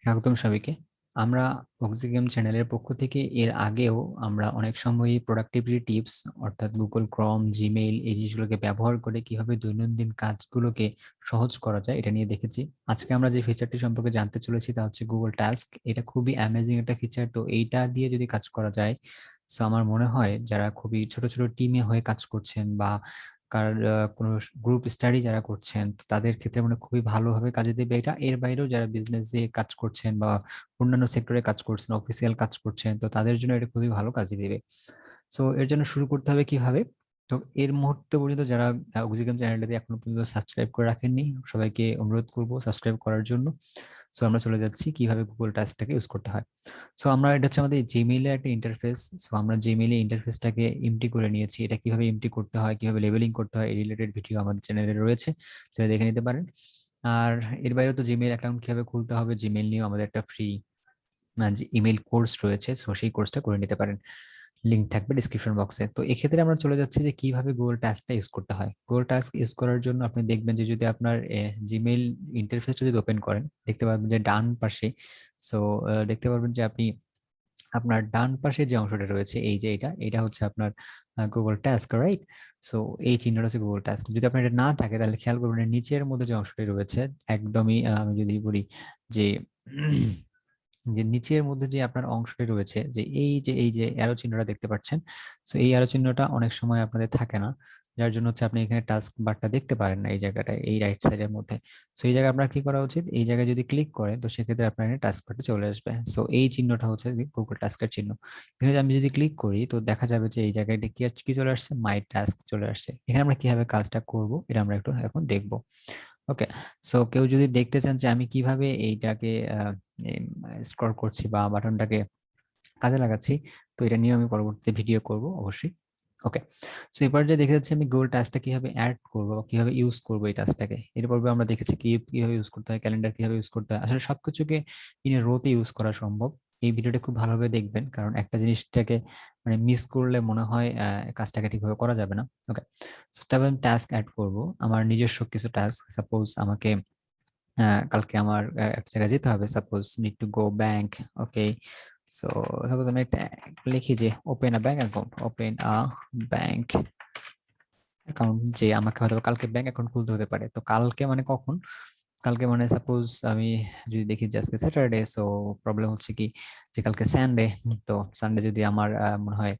স্বাগতম সবাইকে। আমরা অক্সিগেম চ্যানেলের পক্ষ থেকে এর আগেও আমরা অনেক সময়ই প্রোডাক্টিভিটি টিপস অর্থাৎ গুগল ক্রোম, জিমেইল এই জিনিসগুলোকে ব্যবহার করে কিভাবে দৈনন্দিন কাজগুলোকে সহজ করা যায় এটা নিয়ে দেখেছি। আজকে আমরা যে ফিচারটি সম্পর্কে জানতে চলেছি তা হচ্ছে গুগল টাস্ক। এটা খুবই অ্যামেজিং একটা ফিচার। তো এইটা দিয়ে যদি কাজ করা যায়, সো আমার মনে হয় যারা খুবই ছোট ছোট টিমে হয়ে কাজ করছেন বা কোনো গ্রুপ স্টাডি যারা করছেন তো তাদের ক্ষেত্রে মানে খুবই ভালোভাবে কাজে দেবে এটা। এর বাইরেও যারা বিজনেসে কাজ করছেন বা অন্যান্য সেক্টরে কাজ করছেন, অফিসিয়াল কাজ করছেন, তো তাদের জন্য এটা খুবই ভালো কাজে দিবে। সো এর জন্য শুরু করতে হবে কিভাবে? তো এর মুহূর্তে পর্যন্ত যারা অক্সিজেন চ্যানেলটাতে এখনো পর্যন্ত সাবস্ক্রাইব করে রাখেননি, সবাইকে অনুরোধ করব সাবস্ক্রাইব করার জন্য। সো আমরা চলে যাচ্ছি কিভাবে গুগল টাস্কটাকে ইউজ করতে হয়। সো আমরা এটা হচ্ছে আমাদের জিমেইলের একটা ইন্টারফেস। সো আমরা জিমেইলে ইন্টারফেসটাকে এমটি করে নিয়েছি। এটা কিভাবে এমটি করতে হয়, কিভাবে লেবেলিং করতে হয়, এই রিলেটেড ভিডিও আমাদের চ্যানেলে রয়েছে, সেটা দেখে নিতে পারেন। আর এর বাইরেও তো জিমেইল অ্যাকাউন্ট কিভাবে খুলতে হবে, জিমেইল নিয়েও আমাদের একটা ফ্রি যে ইমেল কোর্স রয়েছে, সো সেই কোর্সটা করে নিতে পারেন। লিংক থাকবে ডিসক্রিপশন বক্সে। তো এক্ষেত্রে আমরা চলে যাচ্ছি যে কিভাবে গুগল টাস্কটা ইউজ করতে হয়। গুগল টাস্ক ইউজ করার জন্য আপনি দেখবেন যে যদি আপনার জিমেইল ইন্টারফেসটা যদি ওপেন করেন, দেখতে পাবেন যে ডান পাশে, সো দেখতে পারবেন যে আপনি আপনার ডান পাশে যে অংশটা রয়েছে এই যে এটা এটা হচ্ছে আপনার গুগল টাস্ক, রাইট? সো এই চিহ্নটা হচ্ছে গুগল টাস্ক। যদি আপনার এটা না থাকে তাহলে খেয়াল করবেন এর নিচের মধ্যে যে অংশটি রয়েছে একদমই আমি যদি বলি যে যে নিচের মধ্যে যে আপনার অংশটি রয়েছে, যে এই যে অ্যারো চিহ্নটা দেখতে পাচ্ছেন, সো এই অ্যারো চিহ্নটা অনেক সময় আপনাদের থাকে না, যার জন্য হচ্ছে আপনি এখানে টাস্ক বারটা দেখতে পারেন না এই জায়গাটায়, এই রাইট সাইডের মধ্যে। সো এই জায়গায় আপনার কি করা উচিত, এই জায়গায় যদি ক্লিক করেন তো সেক্ষেত্রে আপনার এখানে টাস্ক বারটা চলে আসবে। সো এই চিহ্নটা হচ্ছে গুগল টাস্কের চিহ্ন। এখানে আমি যদি ক্লিক করি তো দেখা যাবে যে এই জায়গায় কি কি চলে আসছে, মাই টাস্ক চলে আসছে। এখানে আমরা কিভাবে কাজটা করব এটা আমরা একটু এখন দেখবো। ওকে। সো কেউ যদি দেখতে চান যে আমি কিভাবে এইটাকে স্ক্রল করছি বা বাটনটাকে কাজে লাগাচ্ছি, তো এটা নিয়ে আমি পরবর্তীতে ভিডিও করব অবশ্যই। ওকে। সো এবার যে দেখে যাচ্ছি আমি গুগল টাস্কটা কিভাবে অ্যাড করবো বা কিভাবে ইউজ করবো এই টাস্কটাকে, এর পর্বে আমরা দেখেছি কিভাবে ইউজ করতে হয়, ক্যালেন্ডার কিভাবে ইউজ করতে হয়। আসলে সবকিছুকে ইন রোতে ইউজ করা সম্ভব। এই ভিডিওটা খুব ভালোভাবে দেখবেন, কারণ একটা জিনিসটাকে মানে মিস করলে মনে হয় কাজটাকে ঠিকভাবে করা যাবে না। ওকে। সো তারপর আমি টাস্ক অ্যাড করবো আমার নিজস্ব কিছু টাস্ক। সাপোজ আমাকে কালকে আমার একটা জায়গায় যেতে হবে, suppose need to go bank. Okay. So suppose আমি একটা লিখি যে ওপেন আ ব্যাংক অ্যাকাউন্ট, ওপেন আ ব্যাংক অ্যাকাউন্ট, যে আমাকে হয়তো কালকে ব্যাংক অ্যাকাউন্ট খুলতে হতে পারে। তো কালকে মানে কখন? কালকে মানে সাপোজ আমি যদি দেখি যে আজকে স্যাটারডে, সো প্রবলেম হচ্ছে কি যে কালকে সানডে। তো সানডে যদি আমার মনে হয়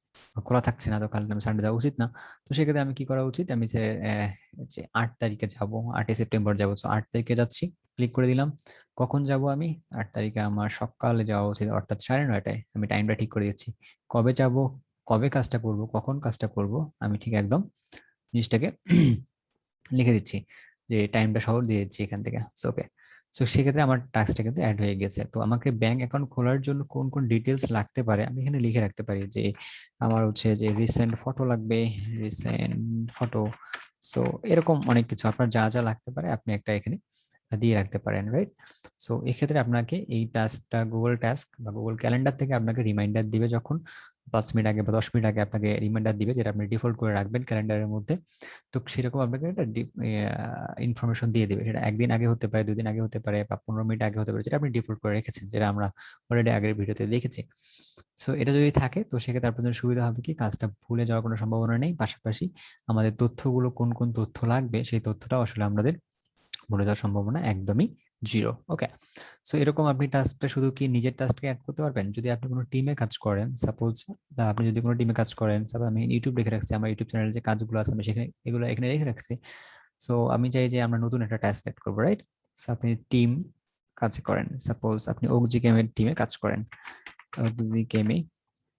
খোলা থাকছে না, তো কালকে আমি সানডে যাওয়া উচিত না। তো সেক্ষেত্রে আমি কি করা উচিত, আমি যে 8 তারিখে যাব, 8ই সেপ্টেম্বর যাবো, তো 8 তারিখে যাচ্ছি, ক্লিক করে দিলাম। কখন যাব আমি? 8 তারিখে আমার সকালে যাওয়া উচিত, অর্থাৎ 9:30টায়। আমি টাইমটা ঠিক করে দিচ্ছি। কবে যাব, কবে কাজটা করব, কখন কাজটা করব, আমি ঠিক একদম জিনিসটাকে লিখে দিচ্ছি, যে টাইমটা সহ দিয়ে দিচ্ছি এখান থেকে। ওকে। সো সেক্ষেত্রে আমার টাস্কটা কিন্তু অ্যাড হয়ে গেছে। তো আমাকে ব্যাংক অ্যাকাউন্ট খোলার জন্য কোন কোন ডিটেলস লাগতে পারে আমি এখানে লিখে রাখতে পারি, যে আমার হচ্ছে যে রিসেন্ট ফটো লাগবে, রিসেন্ট ফটো। সো এরকম অনেক কিছু আপনার যা যা লাগতে পারে আপনি একটা এখানে দিয়ে রাখতে পারেন, রাইট? সো এক্ষেত্রে আপনাকে এই টাস্কটা গুগল টাস্ক বা গুগল ক্যালেন্ডার থেকে আপনাকে রিমাইন্ডার দিবে, যখন 5 মিনিট আগে বা 10 মিনিট আগে আপনাকে রিমাইন্ডার দিবে, যেটা আপনি ডিফল্ট করে রাখবেন ক্যালেন্ডারের মধ্যে। তো সেরকম আপনাকে একটা ইনফরমেশন দিয়ে দিবে। সেটা একদিন আগে হতে পারে, 2 দিন আগে হতে পারে, বা 15 মিনিট আগে হতে পারে, যেটা আপনি ডিফল্ট করে রেখেছেন, যেটা আমরা অলরেডি আগের ভিডিওতে দেখেছি। সো এটা যদি থাকে তো সেক্ষেত্রে আপনাদের সুবিধা হবে কি, কাজটা ভুলে যাওয়ার কোনো সম্ভাবনা নেই। পাশাপাশি আমাদের তথ্যগুলো কোন কোন তথ্য লাগবে সেই তথ্যটাও আসলে আমাদের ভুলে যাওয়ার সম্ভাবনা একদমই জিরো। ওকে। সো এরকম আপনি টাস্কটা শুধু কি নিজের টাস্ককে অ্যাড করতে পারবেন, যদি আপনি কোনো টিমে কাজ করেন, সাপোজ আপনি যদি কোনো টিমে কাজ করেন, সাপোজ আমি ইউটিউব রেখে রাখছি, আমার ইউটিউব চ্যানেলে যে কাজগুলো আছে আমি সেখানে এগুলো এখানে রেখে রাখছি। সো আমি চাই যে আমরা নতুন একটা টাস্ক অ্যাড করবো, রাইট? সো আপনি টিম কাজ করেন, সাপোজ আপনি ওজি গেমের টিমে কাজ করেন, ওজি গেমে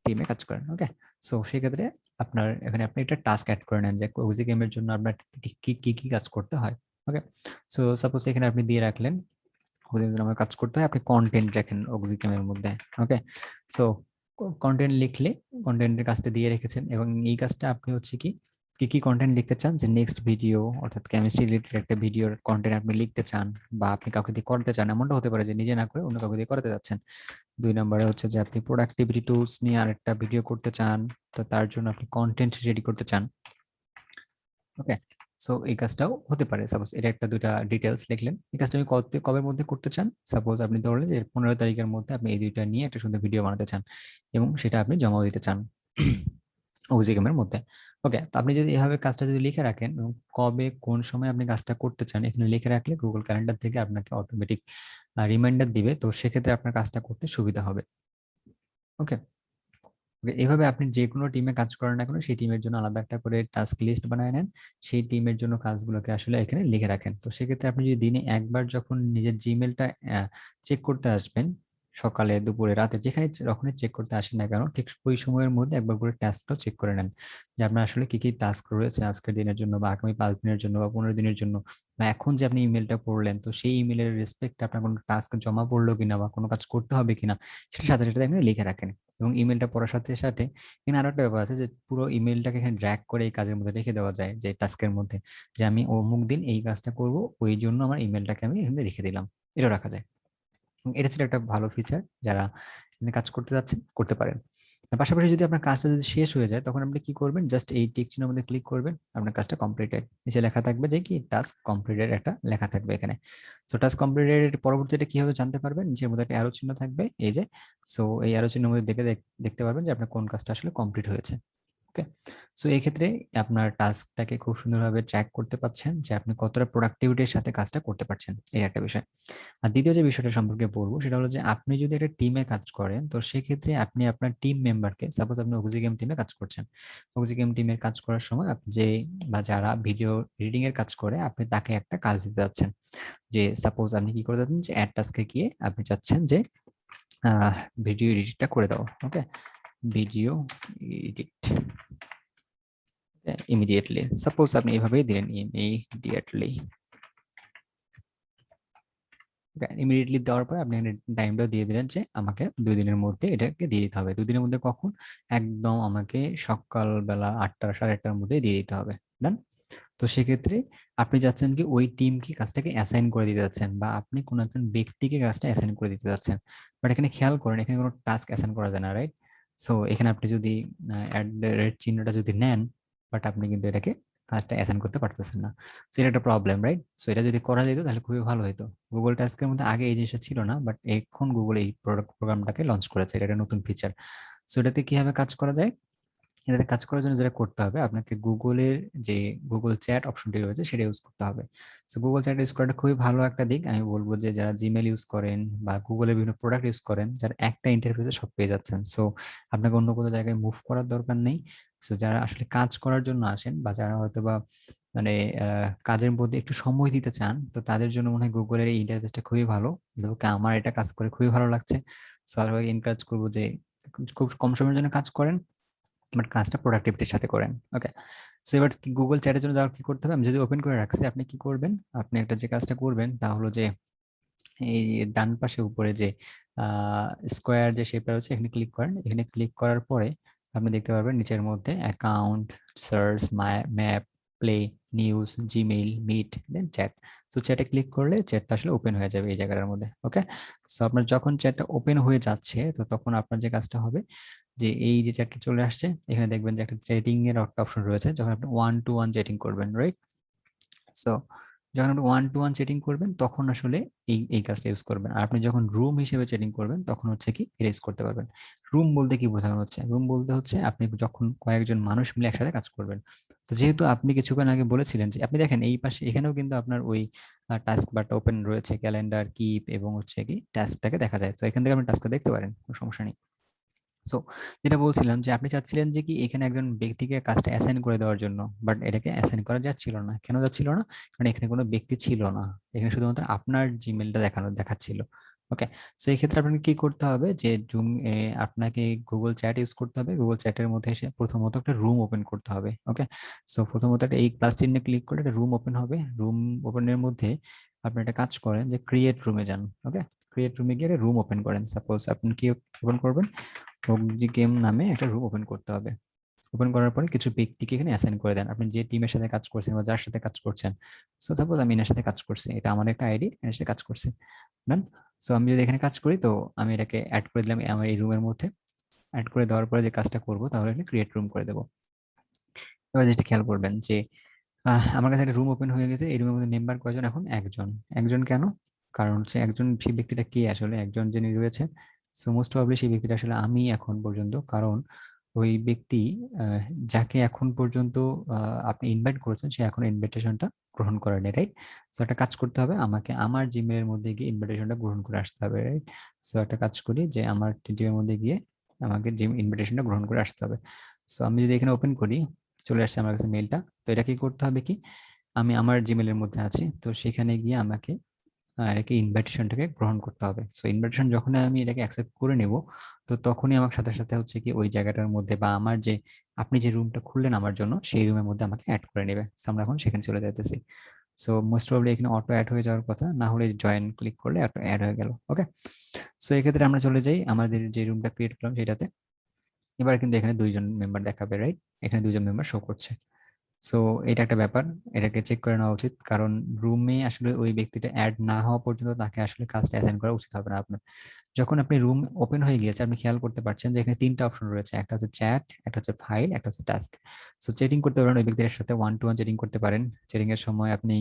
টিমে কাজ করেন। ওকে। সো সেক্ষেত্রে আপনার এখানে আপনি একটা টাস্ক অ্যাড করে নেন যে ওজি গেমের জন্য আপনার কি কি কি কাজ করতে হয়। ওকে। সো সাপোজ এখানে আপনি দিয়ে রাখলেন আমার কাজ করতে হয়, আপনি কন্টেন্ট রাখেন অক্সিকেমের মধ্যে। ওকে। সো কন্টেন্ট লিখলে কন্টেন্টের কাজটা দিয়ে রেখেছেন, এবং এই কাজটা আপনি হচ্ছে কি কি কি কন্টেন্ট লিখতে চান, যে নেক্সট ভিডিও অর্থাৎ কেমিস্ট্রি রিলেটেড একটা ভিডিওর কন্টেন্ট আপনি লিখতে চান, বা আপনি কাউকে দিয়ে করতে চান, এমনটা হতে পারে যে নিজে না করে অন্য কাউকে দিয়ে করাতে যাচ্ছেন। 2 নম্বরে হচ্ছে যে আপনি প্রোডাক্টিভিটি টুলস নিয়ে আরেকটা ভিডিও করতে চান, তো তার জন্য আপনি কন্টেন্ট রেডি করতে চান। ওকে। সো এই কাজটাও হতে পারে। সাপোজ এটা একটা দুইটা ডিটেলস লিখলেন, এই কাজটা আমি কবের মধ্যে করতে চান। সাপোজ আপনি ধরলেন যে 15 তারিখের মধ্যে আপনি এই দুইটা নিয়ে একটা সুন্দর ভিডিও বানাতে চান এবং সেটা আপনি জমা দিতে চান ওজিগেমের মধ্যে। ওকে, তো আপনি যদি এভাবে কাজটা যদি লিখে রাখেন এবং কবে কোন সময় আপনি কাজটা করতে চান এখানে লিখে রাখলে গুগল ক্যালেন্ডার থেকে আপনাকে অটোমেটিক রিমাইন্ডার দিবে, তো সেক্ষেত্রে আপনার কাজটা করতে সুবিধা হবে। ওকে, এভাবে আপনি যে কোনো টিমে কাজ করেন না কেন সেই টিমের জন্য আলাদা একটা করে টাস্ক লিস্ট বানায় নেন, সেই টিমের জন্য কাজগুলোকে আসলে এখানে লিখে রাখেন। তো সেক্ষেত্রে আপনি যদি দিনে একবার যখন নিজের জিমেলটা চেক করতে আসবেন, সকালে দুপুরে রাতে যেখানে যখনই চেক করতে আসেন না কেন ঠিক ওই সময়ের মধ্যে একবার করে টাস্কটাও চেক করে নেন যে আপনার আসলে কি কি টাস্ক রয়েছে আজকের দিনের জন্য বা আগামী 5 দিনের জন্য বা 15 দিনের জন্য, বা এখন যে আপনি ইমেলটা পড়লেন তো সেই ইমেলের রেসপেক্টে আপনার কোনো টাস্ক জমা পড়লো কিনা বা কোনো কাজ করতে হবে কিনা সেটা সাথে সাথে আপনি লিখে রাখেন। এবং ইমেলটা পড়ার সাথে সাথে এখানে আরো একটা ব্যাপার আছে যে পুরো ইমেলটাকে এখানে ড্র্যাগ করে এই কাজের মধ্যে রেখে দেওয়া যায়, যে টাস্কের মধ্যে, যে আমি অমুক দিন এই কাজটা করব ওই জন্য আমার ইমেলটাকে আমি এখানে রেখে দিলাম, এটা রাখা যায়। এটা ছিল একটা ভালো ফিচার, যারা এখানে কাজ করতে যাচ্ছেন করতে পারেন। আর পাশাপাশি যদি আপনার কাজটা যদি শেষ হয়ে যায় তখন আপনি কি করবেন, জাস্ট এই টিক চিহ্নের মধ্যে ক্লিক করবেন, আপনার কাজটা কমপ্লিটেড নিচে লেখা থাকবে যে কি টাস্ক কমপ্লিটেড একটা লেখা থাকবে এখানে। সো টাস্ক কমপ্লিটেড পরবর্তীতে কিভাবে জানতে পারবেন, নিচের মধ্যে একটা অ্যারো চিহ্ন থাকবে এই যে, সো এই অ্যারো চিহ্নের মধ্যে দেখে দেখতে পারবেন যে আপনার কোন কাজটা আসলে কমপ্লিট হয়েছে। ওকে, সো এই ক্ষেত্রে আপনার টাস্কটাকে খুব সুন্দরভাবে ট্র্যাক করতে পারছেন যে আপনি কতটা প্রোডাক্টিভিটির সাথে কাজটা করতে পারছেন, এই একটা বিষয়। আর দ্বিতীয় যে বিষয়টা সম্পর্কে বলবো সেটা হলো যে আপনি যদি একটা টিমে কাজ করেন তো সেক্ষেত্রে আপনি আপনার টিম মেম্বারকে, সাপোজ আপনি অক্সিগেম টিমে কাজ করছেন, অক্সিগেম টিমের কাজ করার সময় আপনি যে বা যারা ভিডিও এডিটিং এর কাজ করে আপনি তাকে একটা কাজ দিতে যাচ্ছেন, যে সাপোজ আপনি কি করে যাচ্ছেন যে অ্যাড টাস্কে গিয়ে আপনি চাচ্ছেন যে ভিডিও এডিটটা করে দাও। ওকে, ভিডিও এডিট ইমিডিয়েটলি, সাপোজ আপনি এভাবেই দিলেন ইমিডিয়েটলি। ইমিডিয়েটলি দেওয়ার পর আপনি টাইমটা দিয়ে দিলেন যে আমাকে 2 দিনের মধ্যে এটাকে দিয়ে দিতে হবে। 2 দিনের মধ্যে কখন, একদম আমাকে সকালবেলা 8টা 8:30টার মধ্যে দিয়ে দিতে হবে। ডান। তো সেক্ষেত্রে আপনি যাচ্ছেন কি ওই টিমকে কাজটাকে অ্যাসাইন করে দিতে যাচ্ছেন বা আপনি কোনো একজন ব্যক্তিকে কাজটা অ্যাসাইন করে দিতে যাচ্ছেন। বাট এখানে খেয়াল করেন এখানে কোনো টাস্ক অ্যাসাইন করা যায় না, রাইট? সো এখানে আপনি যদি অ্যাট দ্য রেট চিহ্নটা যদি নেন, বাট আপনি কিন্তু এটাকে কাজটা অ্যাসাইন করতে পারতেছেন না। সো এটা একটা প্রবলেম, রাইট? সো এটা যদি করা যেত তাহলে খুবই ভালো হতো। গুগল টাস্কের মধ্যে আগে এই জিনিসটা ছিল না, বাট এখন গুগল এই প্রোগ্রামটাকে লঞ্চ করেছে, এটা একটা নতুন ফিচার। সো এটাতে কিভাবে কাজ করা যায়, এটাতে কাজ করার জন্য যেটা করতে হবে আপনাকে গুগলের যে গুগল চ্যাট অপশনটি রয়েছে সেটা ইউজ করতে হবে। সো গুগল চ্যাট ইউজ করাটা খুবই ভালো একটা দিক, আমি বলবো যে যারা জিমেল ইউজ করেন বা গুগলের বিভিন্ন প্রোডাক্ট ইউজ করেন, যারা একটা ইন্টারফেসে সব পেয়ে যাচ্ছেন, সো আপনাকে অন্য কোনো জায়গায় মুভ করার দরকার নেই। সো যারা আসলে কাজ করার জন্য আসেন বা যারা হয়তো বা মানে কাজের মধ্যে একটু সময় দিতে চান, তো তাদের জন্য মনে হয় গুগলের এই ইন্টারফেসটা খুবই ভালো। লোকে আমার এটা কাজ করে খুবই ভালো লাগছে। সো আমি এনকারেজ করবো যে খুব কম সময়ের জন্য কাজ করেন, বাট কাজটা প্রোডাক্টিভিটির সাথে করেন। ওকে, সো এবার গুগল চ্যাটের জন্য যাওয়ার কি করতে হবে, আমি যদি ওপেন করে রাখছি আপনি কি করবেন, আপনি একটা যে কাজটা করবেন তা হলো যে এই ডান পাশে উপরে যে স্কোয়ার যে শেপটা রয়েছে এখানে ক্লিক করেন, এখানে ক্লিক করার পরে আপনি দেখতে পারবেন নিচের মধ্যে account, search, map, play, news, Gmail, Meet, then chat. So চ্যাটে ক্লিক করলে চ্যাটটা আসলে ওপেন হয়ে যাবে এই জায়গাটার মধ্যে। ওকে, সো আপনার যখন চ্যাটটা ওপেন হয়ে যাচ্ছে তো তখন আপনার যে কাজটা হবে যে এই যে চ্যাটটা চলে আসছে এখানে দেখবেন যে একটা চ্যাটিং এর একটা অপশন রয়েছে, যখন আপনি 1-to-1 চ্যাটিং করবেন, রাইট? সো যখন আপনি 1-to-1 চ্যাটিং করবেন তখন আসলে এই কাজটা ইউজ করবেন। আর আপনি যখন রুম হিসেবে চ্যাটিং করবেন তখন হচ্ছে কি এটা ইউজ করতে পারবেন। রুম বলতে কি বোঝানো হচ্ছে, রুম বলতে হচ্ছে আপনি যখন কয়েকজন মানুষ মিলে একসাথে কাজ করবেন। তো যেহেতু আপনি কিছুক্ষণ আগে বলেছিলেন যে আপনি দেখেন এই পাশে এখানেও কিন্তু আপনার ওই টাস্ক বারটা ওপেন রয়েছে, ক্যালেন্ডার, কিপ এবং হচ্ছে কি টাস্কটাকে দেখা যায়, তো এখান থেকে আপনি টাস্কটা দেখতে পারেন, কোনো সমস্যা নেই। সো যেটা বলছিলাম যে আপনি চাচ্ছিলেন যে কি এখানে একজন ব্যক্তিকে কাজটা অ্যাসাইন করে দেওয়ার জন্য, বাট এটাকে অ্যাসাইন করা যাচ্ছিল না, কেন যাচ্ছিল না, কারণ এখানে কোনো ব্যক্তি ছিল না, এখানে শুধুমাত্র আপনার জিমেলটা দেখাচ্ছিল। ওকে, সো এই ক্ষেত্রে আপনাকে কি করতে হবে যে আপনাকে গুগল চ্যাট ইউজ করতে হবে, গুগল চ্যাটের মধ্যে এসে প্রথমত একটা রুম ওপেন করতে হবে। ওকে, সো প্রথমত একটা এই প্লাস চিহ্নে ক্লিক করে একটা রুম ওপেন হবে, রুম ওপেনের মধ্যে আপনি একটা কাজ করেন যে ক্রিয়েট রুমে যান। ওকে, ক্রিয়েট রুমে গিয়ে রুম ওপেন করেন, সাপোজ আপনি কি ওপেন করবেন, PUBG গেম নামে একটা রুম ওপেন করতে হবে। ওপেন করার পরে কিছু ব্যক্তিকে এখানে অ্যাসাইন করে দেন, আপনি যে টিমের সাথে কাজ করছেন বা যার সাথে কাজ করছেন। সো সাপোজ আমি এনার সাথে কাজ করছি, এটা আমার একটা আইডি, এনার সাথে কাজ করছি, ডান। সো আমি যদি এখানে কাজ করি তো আমি এটাকে অ্যাড করে দিলাম আমার এই রুমের মধ্যে। অ্যাড করে দেওয়ার পরে যে কাজটা করবো তাহলে ক্রিয়েট রুম করে দেবো। এবার যেটা খেয়াল করবেন যে আমার কাছে একটা রুম ওপেন হয়ে গেছে, এই রুমের মধ্যে মেম্বার কয়জন এখন? একজন। একজন কেন? কারণ হচ্ছে একজন, সেই ব্যক্তিটা কে আসলে? একজন যিনি রয়েছে, সো মোস্ট প্রবাবলি সেই ব্যক্তিটা আসলে আমি এখন পর্যন্ত। কারণ ওই ব্যক্তি আহ, যাকে এখন পর্যন্ত আপনি ইনভাইট করেছেন, সে এখন ইনভিটেশনটা গ্রহণ করেনি, রাইট? সো একটা কাজ করতে হবে, আমাকে আমার জিমেইলের মধ্যে গিয়ে ইনভিটেশনটা গ্রহণ করে আসতে হবে, রাইট? সো একটা কাজ করি যে আমার জিমের মধ্যে গিয়ে আমাকে জিম ইনভিটেশনটা গ্রহণ করে আসতে হবে। সো আমি যদি এখানে ওপেন করি, চলে আসছে আমার কাছে মেইলটা। তো এটা কি করতে হবে কি, আমি আমার জিমেলের মধ্যে আছি, তো সেখানে গিয়ে আমাকে এটাকে ইনভাইটেশনটাকে গ্রহণ করতে হবে। সো ইনভাইটেশন যখন আমি এটাকে অ্যাকসেপ্ট করে নেব, তো তখনই আমার সাথে সাথে হচ্ছে কি ওই জায়গাটার মধ্যে বা আমার যে, আপনি যে রুমটা খুললেন আমার জন্য, সেই রুমের মধ্যে আমাকে অ্যাড করে নেবে। সো আমরা এখন সেখানে চলে যাইতেছি। সো মোস্ট প্রবলি এখানে অটো অ্যাড হয়ে যাওয়ার কথা, না হলে জয়েন ক্লিক করলে অটো অ্যাড হয়ে গেল। ওকে, সো এক্ষেত্রে আমরা চলে যাই আমাদের যে রুমটা ক্রিয়েট করলাম সেটাতে। এবার কিন্তু এখানে দুইজন মেম্বার দেখাবে, রাইট? এখানে দুইজন মেম্বার শো করছে। সো এটা একটা ব্যাপার, এটাকে চেক করে নেওয়া উচিত, কারণ রুমে আসলে ওই ব্যক্তিটা অ্যাড না হওয়া পর্যন্ত তাকে আসলে কাজটা অ্যাসাইন করা উচিত হবে না আপনার। যখন আপনি রুম ওপেন হয়ে গিয়েছে, আপনি খেয়াল করতে পারছেন যে এখানে তিনটা অপশন রয়েছে, একটা হচ্ছে চ্যাট, একটা হচ্ছে ফাইল, একটা হচ্ছে টাস্ক। সো চ্যাটিং করতে পারেন ওই ব্যক্তির সাথে, ওয়ান টু ওয়ান চ্যাটিং করতে পারেন। চ্যাটিং এর সময় আপনি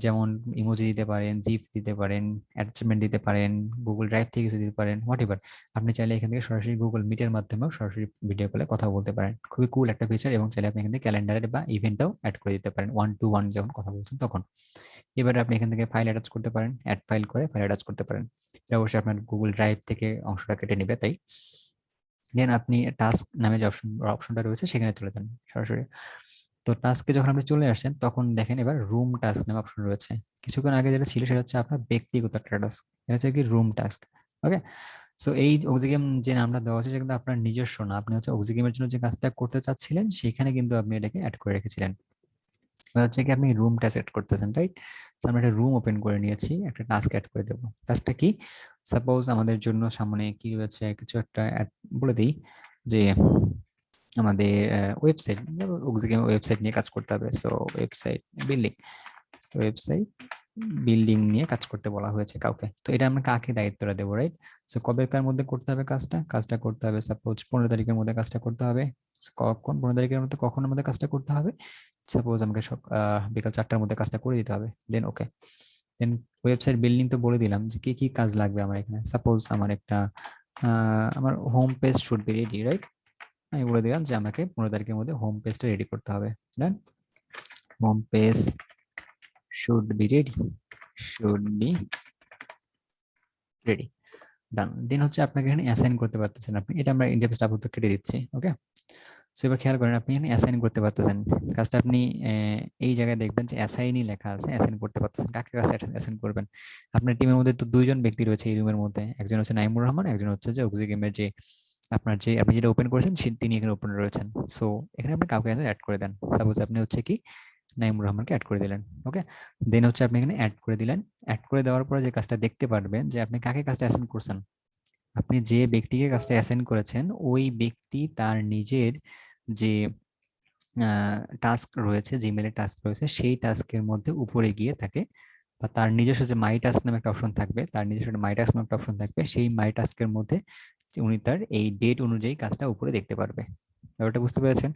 যেমন ইমোজি দিতে পারেন, জিফ দিতে পারেন, অ্যাটাচমেন্ট দিতে পারেন, গুগল ড্রাইভ থেকে কিছু দিতে পারেন, হোয়াট এভার। আপনি চাইলে এখান থেকে সরাসরি গুগল মিটের মাধ্যমেও সরাসরি ভিডিও কলে কথা বলতে পারেন, খুবই কুল একটা ফিচার। এবং চাইলে আপনি এখান থেকে ক্যালেন্ডারে বা ইভেন্টটাও অ্যাড করে দিতে পারেন ওয়ান টু ওয়ান যখন কথা বলছেন তখন। এবারে আপনি এখান থেকে ফাইল অ্যাটাচ করতে পারেন, অ্যাড ফাইল করে ফাইল অ্যাটাচ করতে পারেন। এটা অবশ্যই আপনার গুগল ড্রাইভ থেকে অংশটা কেটে নেবে, তাই। দেন আপনি টাস্ক নামে যে অপশনটা রয়েছে সেখানে চলে যান সরাসরি। তো টাস্কে যখন আপনি চলে আসছেন, তখন দেখেন এবার রুম টাস্ক নামে অপশন রয়েছে। কিছুক্ষণ আগে যেটা ছিল সেটা হচ্ছে আপনার ব্যক্তিগত একটা টাস্ক, এটা হচ্ছে কি রুম টাস্ক। ওকে, সো এই অক্সিগেম যে নামটা দেওয়া আছে সেটা কিন্তু আপনার নিজস্ব না, আপনি হচ্ছে অক্সিগেমের জন্য যে কাজটা করতে চাচ্ছিলেন সেখানে কিন্তু আপনি এটাকে অ্যাড করে রেখেছিলেন। এবার হচ্ছে কি আপনি রুমটা সেট করতেছেন, রাইট? আমরা একটা রুম ওপেন করে নিয়েছি, একটা টাস্ক অ্যাড করে দেবো। টাস্কটা কি? সাপোজ আমাদের জন্য সামনে কি রয়েছে, কিছু একটা বলে দিই যে আমাদের ওয়েবসাইট, ওয়েবসাইট নিয়ে কাজ করতে হবে। So website building, website building নিয়ে কাজ করতে বলা হয়েছে কাউকে। তো এটা আমরা কাকে দায়িত্বটা দেবো, রাইট? সো কবেকার মধ্যে করতে হবে কাজটা? কাজটা করতে হবে সাপোজ 15 তারিখের মধ্যে কাজটা করতে হবে। কখন 15 তারিখের মধ্যে, কখনের মধ্যে কাজটা করতে হবে? সাপোজ আমাকে বিকাল 4টার মধ্যে কাজটা করে দিতে হবে। দেন ওকে, দেন ওয়েবসাইট বিল্ডিং তো বলে দিলাম যে কি কি কাজ লাগবে আমার এখানে। সাপোজ আমার একটা আমার home page should be ready, right? আমি বলে দিলাম যে আমাকে 15 তারিখের মধ্যে হোম পেজটা রেডি করতে হবে। Then home page should be ready, should be ready, done. দেন হচ্ছে আপনাকে এখানে অ্যাসাইন করতে পারতেছেন আপনি, এটা আমরা ইন্টারফেসটা আপাতত কেটে দিচ্ছি। ওকে, সো এবার খেয়াল করেন আপনি এখানে অ্যাসাইন করতে পারতেছেন কাজটা। আপনি এই জায়গায় দেখবেন যে অ্যাসাইনই লেখা আছে, অ্যাসাইন করতে পারতেছেন। কাকে কাছে অ্যাসাইন করবেন? আপনার টিমের মধ্যে তো দুইজন ব্যক্তি রয়েছে এই রুমের মধ্যে, একজন হচ্ছে নাইমুর রহমান, একজন হচ্ছে যে অক্সি গেমের যে আপনার যে আপনি যেটা ওপেন করেছেন তিনি এখানে ওপেন রয়েছেন। সো এখানে আপনি কাউকে অ্যাড করে দেন। সাপোজ আপনি হচ্ছে কি নাইমুর রহমানকে অ্যাড করে দিলেন। ওকে, দেন হচ্ছে আপনি এখানে অ্যাড করে দিলেন। অ্যাড করে দেওয়ার পরে যে কাজটা দেখতে পারবেন যে আপনি কাকে কাজটা অ্যাসাইন করছেন, আপনি যে ব্যক্তিকে কাজটা অ্যাসাইন করেছেন ওই ব্যক্তি তার নিজের যে টাস্ক রয়েছে, জিমেলে টাস্ক রয়েছে, সেই টাস্কের মধ্যে উপরে গিয়ে তাকে, বা তার নিজস্ব যে মাই টাস্ক নামে একটা অপশন থাকবে, তার নিজস্ব মাই টাস্ক নামে একটা অপশন থাকবে, সেই মাই টাস্কের মধ্যে উনি তার এই ডেট অনুযায়ী কাজটা উপরে দেখতে পারবে। ব্যাপারটা বুঝতে পেরেছেন?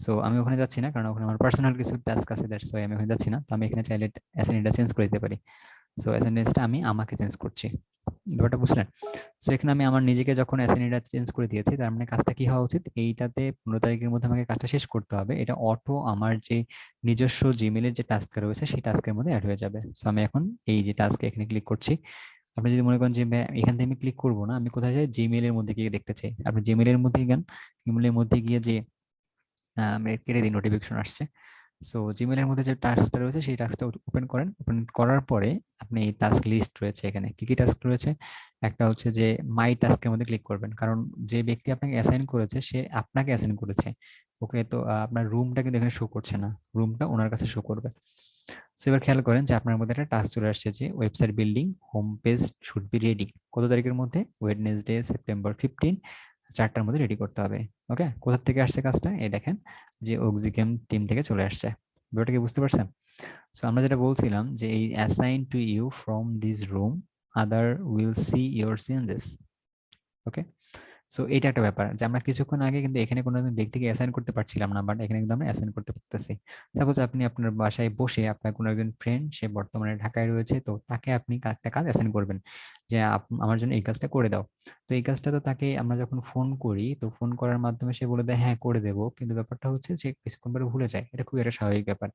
সো আমি ওখানে যাচ্ছি না, কারণ ওখানে আমার পার্সোনাল কিছু টাস্ক আছে, দ্যাটস ওয়াই আমি ওখানে যাচ্ছি না। তো আমি এখানে চাইলে অ্যাসাইনটা চেঞ্জ করে দিতে পারি। সো অ্যাসাইনটা আমি আমাকে চেঞ্জ করছি। ব্যাপারটা বুঝলেন? সো এখানে আমি আমার নিজেকে যখন অ্যাসাইনটা চেঞ্জ করে দিয়েছি, তার মানে কাজটা কি হওয়া উচিত, এইটাতে 15 তারিখের মধ্যে আমাকে কাজটা শেষ করতে হবে। এটা অটো আমার যে নিজস্ব জিমেলের যে টাস্কটা রয়েছে সেই টাস্কের মধ্যে অ্যাড হয়ে যাবে। সো আমি এখন এই যে টাস্কে এখানে ক্লিক করছি। আপনি যদি মনে করেন যে এখান থেকে আমি ক্লিক করবো না, আমি কোথায় যাই, জিমেলের মধ্যে গিয়ে দেখতে চাই, আপনি জিমেলের মধ্যে যান। জিমেলের মধ্যে গিয়ে যে আমি কেটে দিই, নোটিফিকেশন আসছে। সো জিমেলের মধ্যে যে টাস্কটা রয়েছে সেই টাস্কটা ওপেন করেন। ওপেন করার পরে আপনি এই টাস্ক লিস্ট রয়েছে, এখানে কি কি টাস্ক রয়েছে, একটা হচ্ছে যে মাই টাস্কের মধ্যে ক্লিক করবেন, কারণ যে ব্যক্তি আপনাকে অ্যাসাইন করেছে সে আপনাকে অ্যাসাইন করেছে। ওকে, তো আপনার রুমটা কিন্তু এখানে শো করছে না, রুমটা ওনার কাছে শো করবে। সো এবার খেয়াল করেন যে আপনার মধ্যে একটা টাস্ক চলে আসছে যে website building home page should be ready, কত তারিখের মধ্যে? ওয়েডনেসডে সেপ্টেম্বর 15, 4টার মধ্যে রেডি করতে হবে। ওকে, কোথা থেকে আসছে কাজটা? এই দেখেন যে অক্সিগেম টিম থেকে চলে আসছে। ব্যাপারটা কি বুঝতে পারছেন? সো আমরা যেটা বলছিলাম যে এই assign to you from this room, other will see your changes. Okay, so এটা একটা ব্যাপার যে আমরা কিছুক্ষণ আগে কিন্তু এখানে কোনো একজন ব্যক্তিকে অ্যাসাইন করতে পারছিলাম না, বাট এখানে কিন্তু আমরা অ্যাসাইন করতে পারতেছি। সাপোজ আপনি আপনার বাসায় বসে আপনার কোনো একজন ফ্রেন্ড, সে বর্তমানে ঢাকায় রয়েছে, তো তাকে আপনি একটা কাজ অ্যাসাইন করবেন যে আমার জন্য এই কাজটা করে দাও। তো এই কাজটা তো তাকে আমরা যখন ফোন করি, তো ফোন করার মাধ্যমে সে বলে দেয় হ্যাঁ করে দেবো, কিন্তু ব্যাপারটা হচ্ছে যে কিছুক্ষণ পরে ভুলে যায়, এটা খুবই একটা স্বাভাবিক ব্যাপার।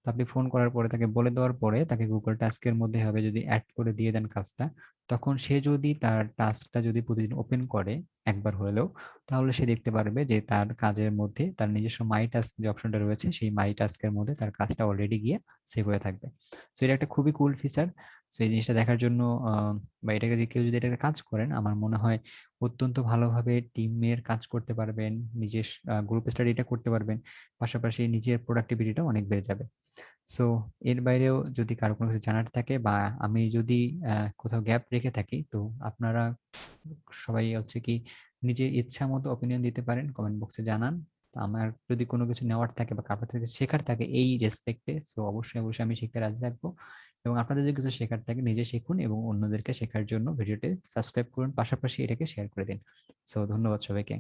তো আপনি ফোন করার পরে তাকে বলে দেওয়ার পরে তাকে গুগল টাস্কের মধ্যে হবে যদি অ্যাড করে দিয়ে দেন কাজটা, তখন সে যদি তার টাস্কটা যদি প্রতিদিন ওপেন করে একবার হলেও, তাহলে সে দেখতে পারবে যে তার কাজের মধ্যে তার নিজস্ব মাই টাস্ক যে অপশনটা রয়েছে, সেই মাই টাস্কের মধ্যে তার কাজটা অলরেডি গিয়ে সেভ হয়ে থাকবে। সো এটা একটা খুবই কুল ফিচার। সো এই জিনিসটা দেখার জন্য বা এটাকে যে কেউ যদি এটাকে কাজ করেন, আমার মনে হয় অত্যন্ত ভালোভাবে টিমের কাজ করতে পারবেন, নিজের গ্রুপ স্টাডিটা করতে পারবেন, পাশাপাশি নিজের প্রোডাক্টিভিটিটা অনেক বেড়ে যাবে। সো এর বাইরেও যদি কারো কোনো কিছু জানার থাকে, বা আমি যদি কোথাও গ্যাপ রেখে থাকি, তো আপনারা সবাই হচ্ছে কি নিজের ইচ্ছা মতো অপিনিয়ন দিতে পারেন, কমেন্ট বক্সে জানান। তো আমার যদি কোনো কিছু নেওয়ার থাকে বা কারোর থেকে শেখার থাকে এই রেসপেক্টে, সো অবশ্যই অবশ্যই আমি শিখতে রাজি থাকবো। এবং আপনাদের যদি কিছু শেখার থাকে নিজে শিখুন, এবং অন্যদেরকে শেখার জন্য ভিডিওটি সাবস্ক্রাইব করুন, পাশাপাশি এটাকে শেয়ার করে দিন। সো ধন্যবাদ সবাইকে।